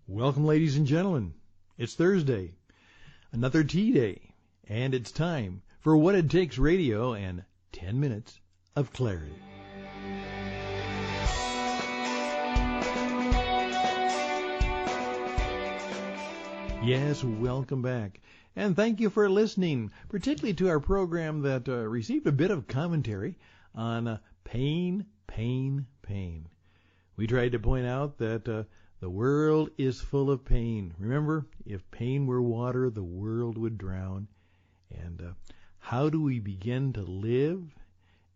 Welcome, ladies and gentlemen. It's Thursday, another tea day, and it's time for What It Takes Radio and 10 minutes of clarity. Yes, welcome back. And thank you for listening, particularly to our program that received a bit of commentary on pain. We tried to point out that the world is full of pain. Remember, if pain were water, the world would drown. And how do we begin to live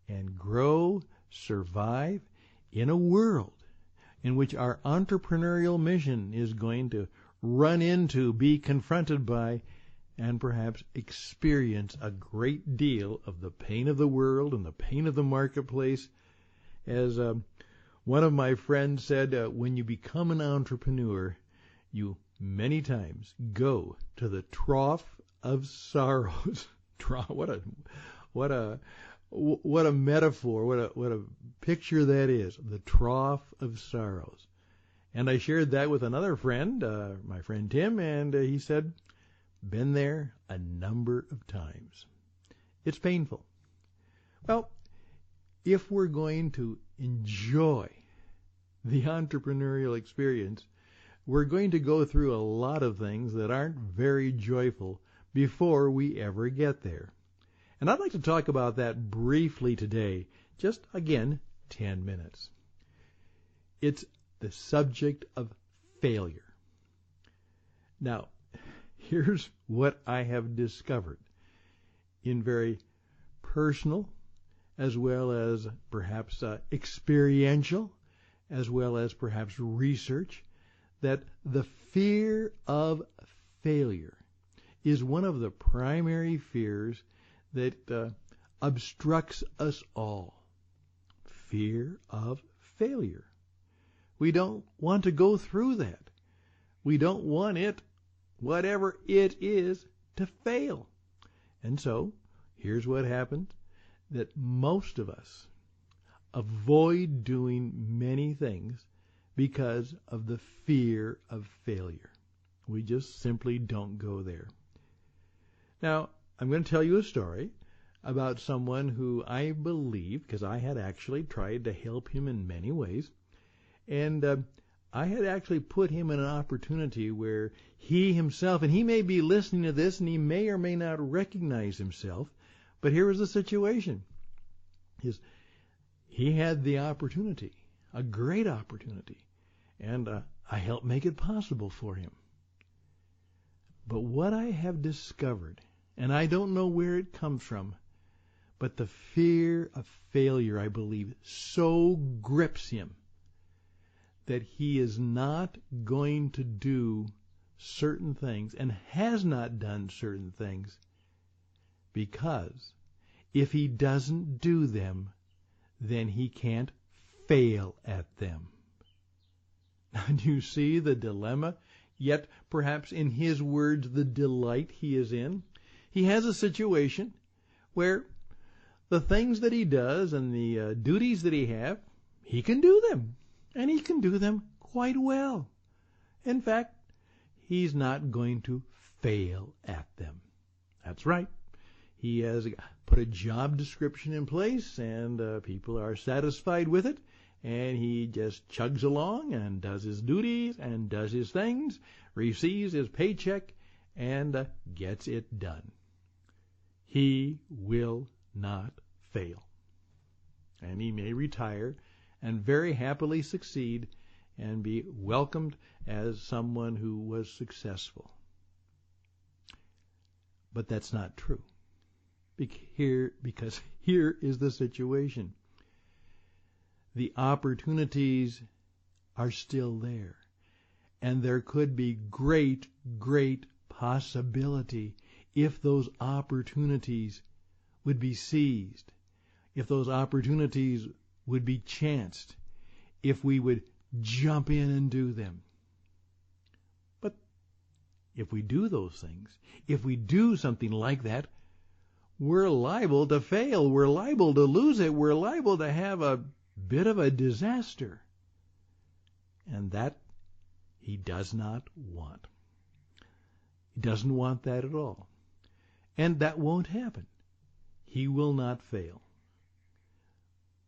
and grow, survive in a world in which our entrepreneurial mission is going to run into, be confronted by, and perhaps experience a great deal of the pain of the world and the pain of the marketplace? As one of my friends said, when you become an entrepreneur, you many times go to the trough of sorrows. What a metaphor! What a picture that is. The trough of sorrows. And I shared that with another friend, my friend Tim, and he said, "Been there a number of times. It's painful." Well, if we're going to enjoy the entrepreneurial experience, we're going to go through a lot of things that aren't very joyful before we ever get there. And I'd like to talk about that briefly today, just again, 10 minutes. It's the subject of failure. Now, here's what I have discovered in very personal, as well as perhaps experiential, as well as perhaps research, that the fear of failure is one of the primary fears that obstructs us all. Fear of failure. We don't want to go through that. We don't want it, whatever it is, to fail. And so, here's what happens, that most of us avoid doing many things because of the fear of failure. We just simply don't go there. Now, I'm going to tell you a story about someone who I believe, because I had actually tried to help him in many ways, and I had actually put him in an opportunity where he himself, and he may be listening to this and he may or may not recognize himself, but here was the situation. He had the opportunity, a great opportunity, and I helped make it possible for him. But what I have discovered, and I don't know where it comes from, but the fear of failure, I believe, so grips him that he is not going to do certain things and has not done certain things because if he doesn't do them, then he can't fail at them. Now, do you see the dilemma? Yet, perhaps in his words, the delight he is in. He has a situation where the things that he does and the duties that he can do them. And he can do them quite well. In fact, he's not going to fail at them. That's right. He has put a job description in place, and people are satisfied with it, and he just chugs along and does his duties and does his things, receives his paycheck, and gets it done. He will not fail. And he may retire and very happily succeed and be welcomed as someone who was successful. But that's not true. Because here is the situation. The opportunities are still there. And there could be great possibility if those opportunities would be seized, if those opportunities would be chanced, if we would jump in and do them. But if we do those things, if we do something like that, we're liable to fail. We're liable to lose it. We're liable to have a bit of a disaster. And that he does not want. He doesn't want that at all. And that won't happen. He will not fail.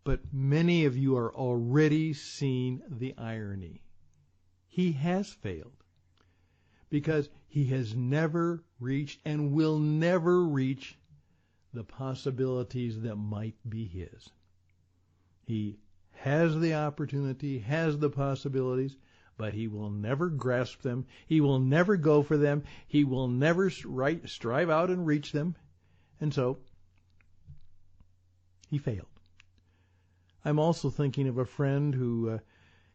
But many of you are already seeing the irony. He has failed because he has never reached and will never reach the possibilities that might be his. He has the opportunity, has the possibilities, but he will never grasp them. He will never go for them. He will never strive out and reach them. And so, he failed. I'm also thinking of a friend who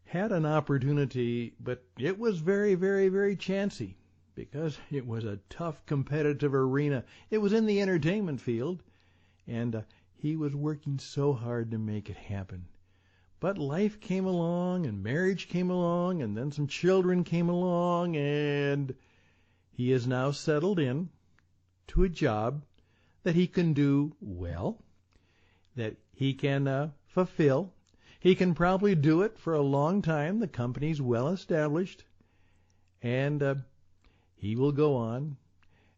had an opportunity, but it was very, very, very chancy because it was a tough competitive arena. It was in the entertainment field, and he was working so hard to make it happen. But life came along, and marriage came along, and then some children came along, and he is now settled in to a job that he can do well, that he can fulfill. He can probably do it for a long time. The company's well established, and he will go on,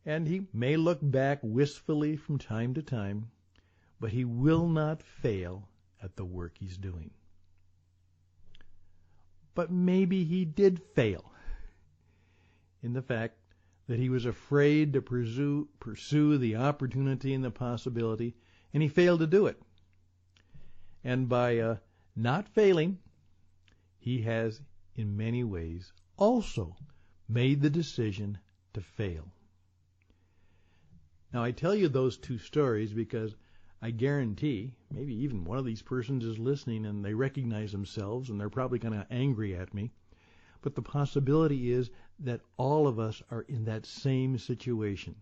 and he may look back wistfully from time to time, but he will not fail at the work he's doing. But maybe he did fail in the fact that he was afraid to pursue the opportunity and the possibility, and he failed to do it. And by not failing, he has, in many ways, also made the decision to fail. Now, I tell you those two stories because I guarantee maybe even one of these persons is listening and they recognize themselves and they're probably kind of angry at me. But the possibility is that all of us are in that same situation,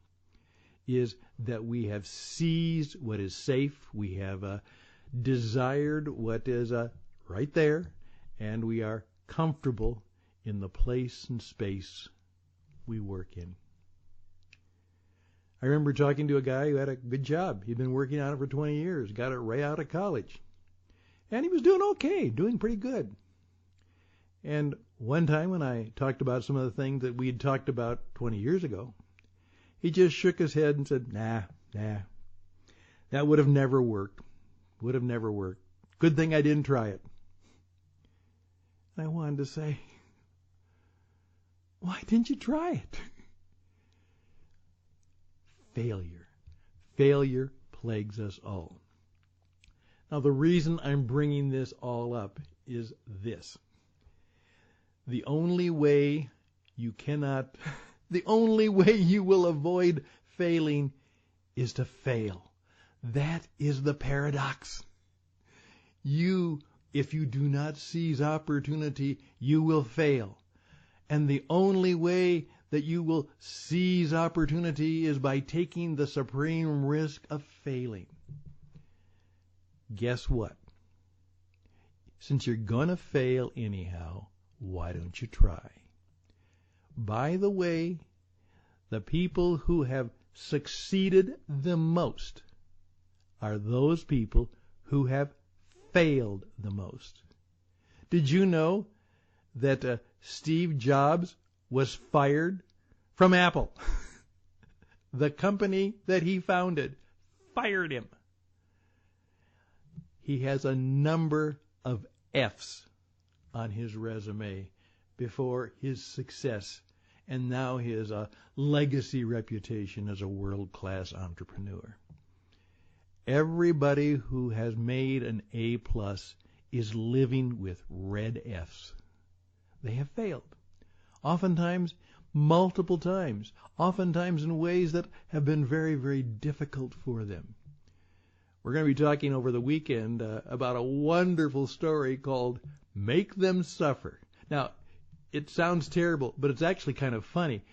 is that we have seized what is safe, we have desired what is right there, and we are comfortable in the place and space we work in. I remember talking to a guy who had a good job. He'd been working on it for 20 years, got it right out of college. And he was doing okay, doing pretty good. And one time when I talked about some of the things that we had talked about 20 years ago, he just shook his head and said, nah, that would have never worked. Would have never worked. Good thing I didn't try it. And I wanted to say, why didn't you try it? Failure plagues us all. Now, the reason I'm bringing this all up is this. The only way you will avoid failing is to fail. That is the paradox. If you do not seize opportunity, you will fail. And the only way that you will seize opportunity is by taking the supreme risk of failing. Guess what? Since you're going to fail anyhow, why don't you try? By the way, the people who have succeeded the most are those people who have failed the most. Did you know that Steve Jobs was fired from Apple? The company that he founded fired him. He has a number of F's on his resume before his success and now his legacy reputation as a world-class entrepreneur. Everybody who has made an A+ is living with red F's. They have failed. Oftentimes, multiple times. Oftentimes in ways that have been very, very difficult for them. We're going to be talking over the weekend about a wonderful story called Make Them Suffer. Now, it sounds terrible, but it's actually kind of funny.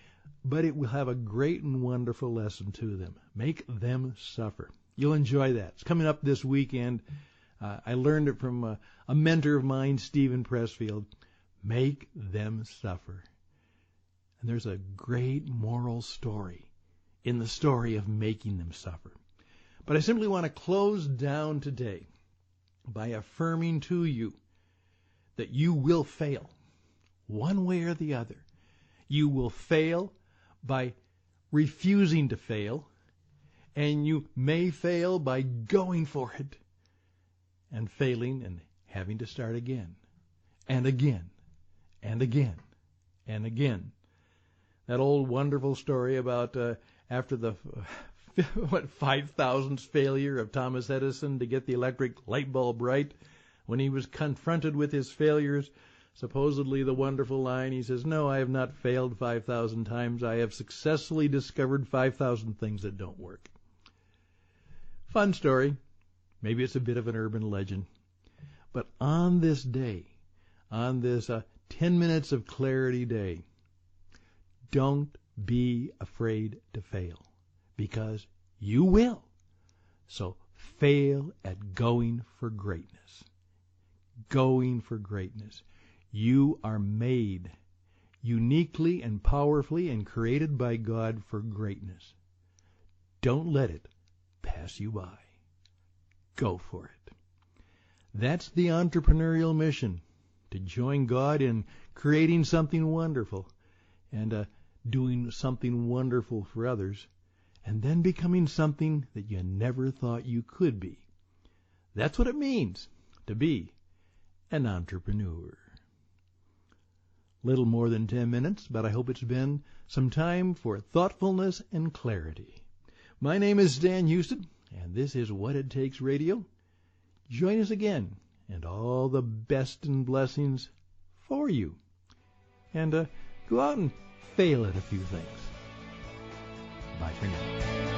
But it will have a great and wonderful lesson to them. Make them suffer. You'll enjoy that. It's coming up this weekend. I learned it from a mentor of mine, Stephen Pressfield. Make them suffer. And there's a great moral story in the story of making them suffer. But I simply want to close down today by affirming to you that you will fail. one way or the other. You will fail by refusing to fail, and you may fail by going for it and failing and having to start again and again and again and again. That old wonderful story about after the 5,000th failure of Thomas Edison to get the electric light bulb right, when he was confronted with his failures, supposedly the wonderful line, he says, "No, I have not failed 5,000 times. I have successfully discovered 5,000 things that don't work." Fun story. Maybe it's a bit of an urban legend. But on this day, on this 10 minutes of clarity day, don't be afraid to fail, because you will. So fail at going for greatness. Going for greatness. You are made uniquely and powerfully and created by God for greatness. Don't let it pass you by. Go for it. That's the entrepreneurial mission, to join God in creating something wonderful and doing something wonderful for others, and then becoming something that you never thought you could be. That's what it means to be an entrepreneur. Little more than 10 minutes, but I hope it's been some time for thoughtfulness and clarity. My name is Stan Houston, and this is What It Takes Radio. Join us again, and all the best and blessings for you. And go out and fail at a few things. Bye for now.